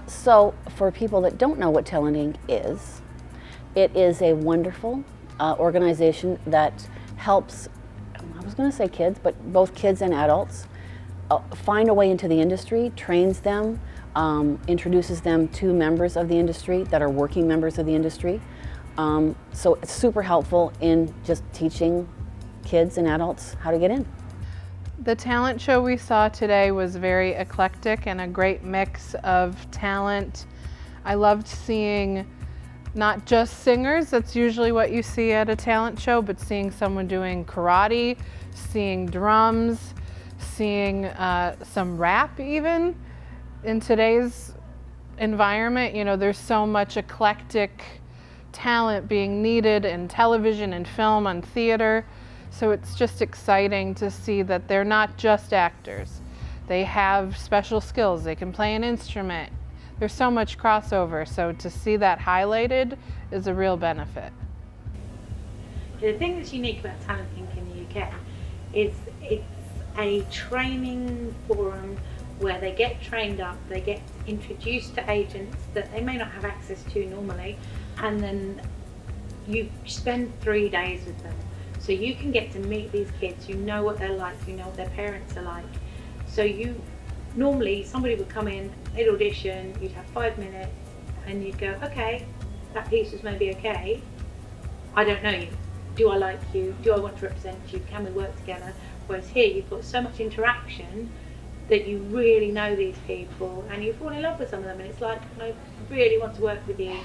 So for people that don't know what Talent Inc. is, it is a wonderful organization that helps, I was going to say kids, but both kids and adults, find a way into the industry, trains them, introduces them to members of the industry that are working members of the industry. So it's super helpful in just teaching kids and adults how to get in. The talent show we saw today was very eclectic and a great mix of talent. I loved seeing not just singers, that's usually what you see at a talent show, but seeing someone doing karate, seeing drums, seeing some rap even. In today's environment, you know, there's so much eclectic talent being needed in television and film and theater. So it's just exciting to see that they're not just actors. They have special skills. They can play an instrument. There's so much crossover. So to see that highlighted is a real benefit. The thing that's unique about Talent Inc. in the UK is it's a training forum where they get trained up, they get introduced to agents that they may not have access to normally, and then you spend 3 days with them. So you can get to meet these kids, you know what they're like, you know what their parents are like. So normally somebody would come in, they'd audition, you'd have 5 minutes, and you'd go, okay, that piece was maybe okay. I don't know you. Do I like you? Do I want to represent you? Can we work together? Whereas here you've got so much interaction that you really know these people and you fall in love with some of them, and it's like, I really want to work with you.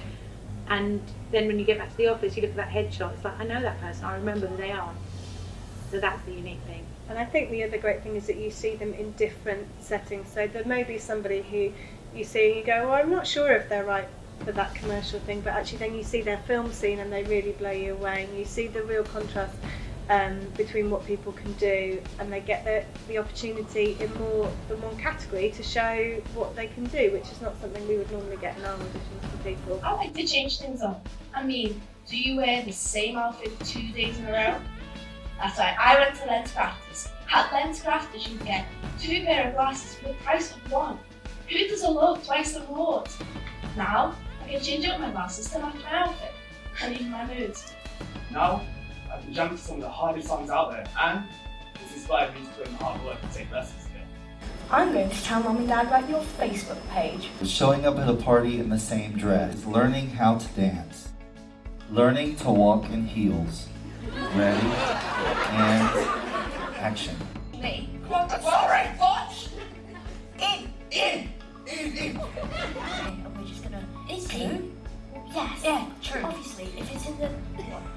And then when you get back to the office, you look at that headshot, it's like, I know that person, I remember who they are. So that's the unique thing. And I think the other great thing is that you see them in different settings. So there may be somebody who you see and you go, well, I'm not sure if they're right for that commercial thing, but actually then you see their film scene and they really blow you away, and you see the real contrast between what people can do, and they get the opportunity in more than one category to show what they can do, which is not something we would normally get in our auditions for people. I like to change things up. I mean, do you wear the same outfit 2 days in a row? That's right, I went to Lens Crafters. At Lens Crafters you get 2 pair of glasses for the price of 1. Who doesn't love twice the rewards? Now, I can change up my glasses to match my outfit, and even my moods. Now, I can jump to some of the hardest songs out there, and it's inspired me to put in the hard work and take lessons again. I'm going to tell Mum and Dad about your Facebook page. Showing up at a party in the same dress, learning how to dance, learning to walk in heels. Ready, and action. Me? Sorry, watch! In! Okay, and we're just gonna... It's in? Yes. Yeah, true. Obviously, if it's in the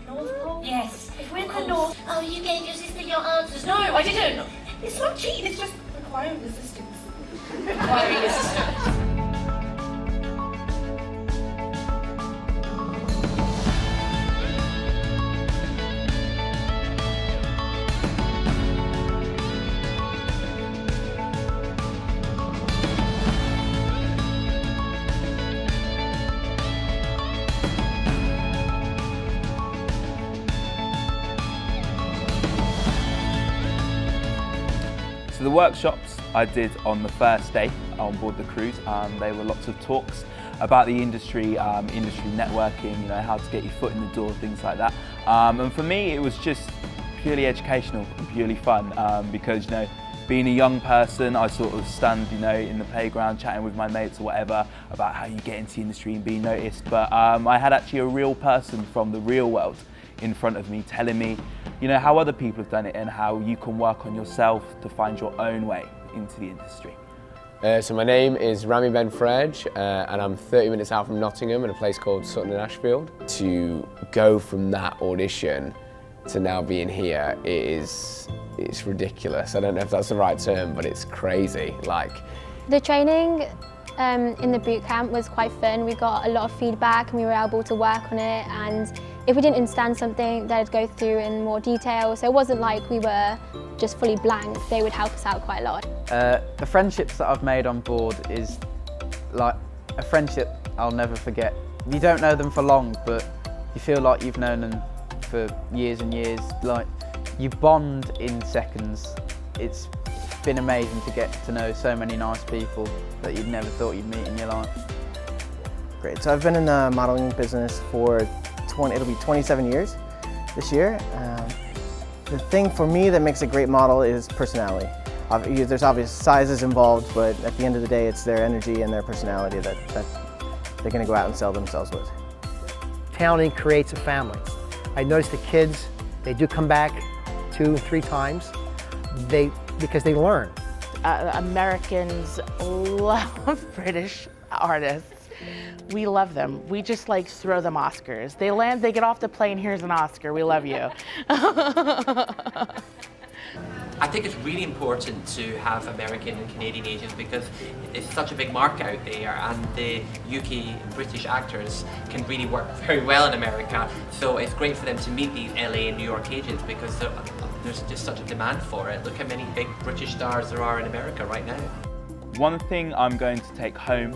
North Pole? Yes. If we're in the North... Oh, you gave your sister your answers. No, I didn't. It's not cheating, it's just requiring resistance. Requiring resistance. So the workshops I did on the first day on board the cruise, there were lots of talks about the industry, industry networking, you know, how to get your foot in the door, things like that. And for me, it was just purely educational and purely fun because, you know, being a young person, I sort of stand, you know, in the playground chatting with my mates or whatever about how you get into the industry and be noticed. But I had actually a real person from the real world in front of me telling me, you know, how other people have done it and how you can work on yourself to find your own way into the industry. So my name is Rami Ben Frej, and I'm 30 minutes out from Nottingham in a place called Sutton in Ashfield. To go from that audition to now being here, it's ridiculous. I don't know if that's the right term, but it's crazy. Like, the training in the boot camp was quite fun. We got a lot of feedback and we were able to work on it, and if we didn't understand something, they'd go through in more detail. So it wasn't like we were just fully blank. They would help us out quite a lot. The friendships that I've made on board is like a friendship I'll never forget. You don't know them for long, but you feel like you've known them for years and years. Like, you bond in seconds. It's been amazing to get to know so many nice people that you'd never thought you'd meet in your life. Great. So I've been in the modeling business for it'll be 27 years this year. The thing for me that makes a great model is personality. There's obvious sizes involved, but at the end of the day, it's their energy and their personality that they're going to go out and sell themselves with. Talent Inc. creates a family. I noticed the kids, they do come back 2 or 3 times because they learn. Americans love British artists. We love them. We just like throw them Oscars. They land, they get off the plane, here's an Oscar, we love you. I think it's really important to have American and Canadian agents because it's such a big market out there, and the UK and British actors can really work very well in America. So it's great for them to meet these LA and New York agents because there's just such a demand for it. Look how many big British stars there are in America right now. One thing I'm going to take home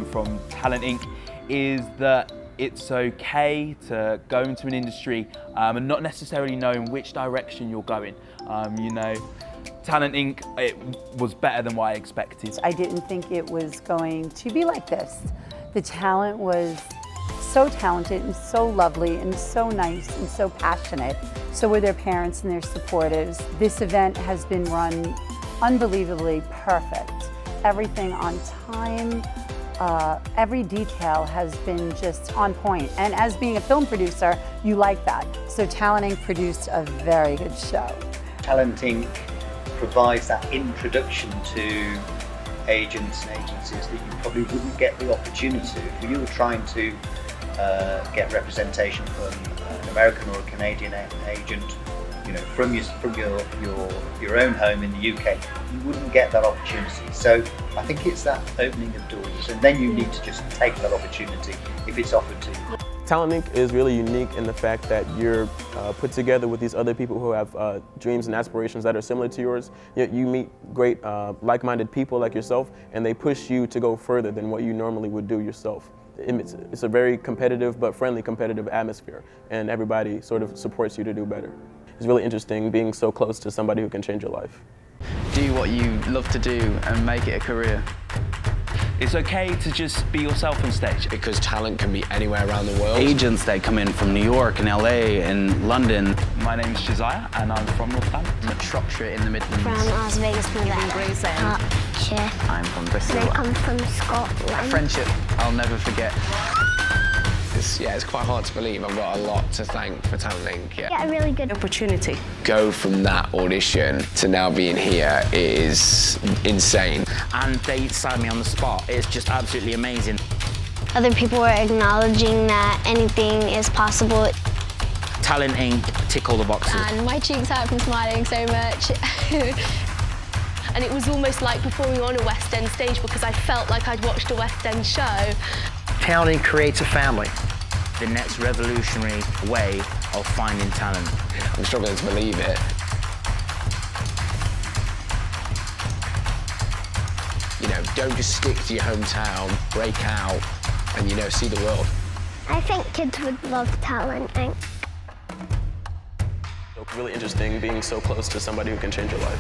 from Talent Inc. is that it's okay to go into an industry and not necessarily knowing which direction you're going. You know, Talent Inc., it was better than what I expected. I didn't think it was going to be like this. The talent was so talented and so lovely and so nice and so passionate. So were their parents and their supporters. This event has been run unbelievably perfect. Everything on time, every detail has been just on point. And as being a film producer, you like that. So Talent Inc. produced a very good show. Talent Inc. provides that introduction to agents and agencies that you probably wouldn't get the opportunity to. If you were trying to get representation from an American or a Canadian agent, you know, from your own home in the UK, you wouldn't get that opportunity. So I think it's that opening of doors, and then you need to just take that opportunity if it's offered to you. Talent Inc. is really unique in the fact that you're put together with these other people who have dreams and aspirations that are similar to yours. You meet great like-minded people like yourself, and they push you to go further than what you normally would do yourself. It's a very competitive but friendly competitive atmosphere, and everybody sort of supports you to do better. It's really interesting being so close to somebody who can change your life. Do what you love to do and make it a career. It's okay to just be yourself on stage. Because talent can be anywhere around the world. Agents that come in from New York and LA and London. My name's Josiah and I'm from Northampton. I'm Shropshire in the Midlands. From Las Vegas, Nevada. Hertfordshire. I'm from Bristol. They come from Scotland. A friendship I'll never forget. It's quite hard to believe. I've got a lot to thank for Talent Inc. Yeah, a really good opportunity. Go from that audition to now being here is insane. And they signed me on the spot. It's just absolutely amazing. Other people were acknowledging that anything is possible. Talent Inc. tick all the boxes. And my cheeks hurt from smiling so much. And it was almost like performing on a West End stage because I felt like I'd watched a West End show. Talent Inc. creates a family. The next revolutionary way of finding talent. I'm struggling to believe it. You know, don't just stick to your hometown, break out, and, you know, see the world. I think kids would love Talent Inc. Really interesting being so close to somebody who can change your life.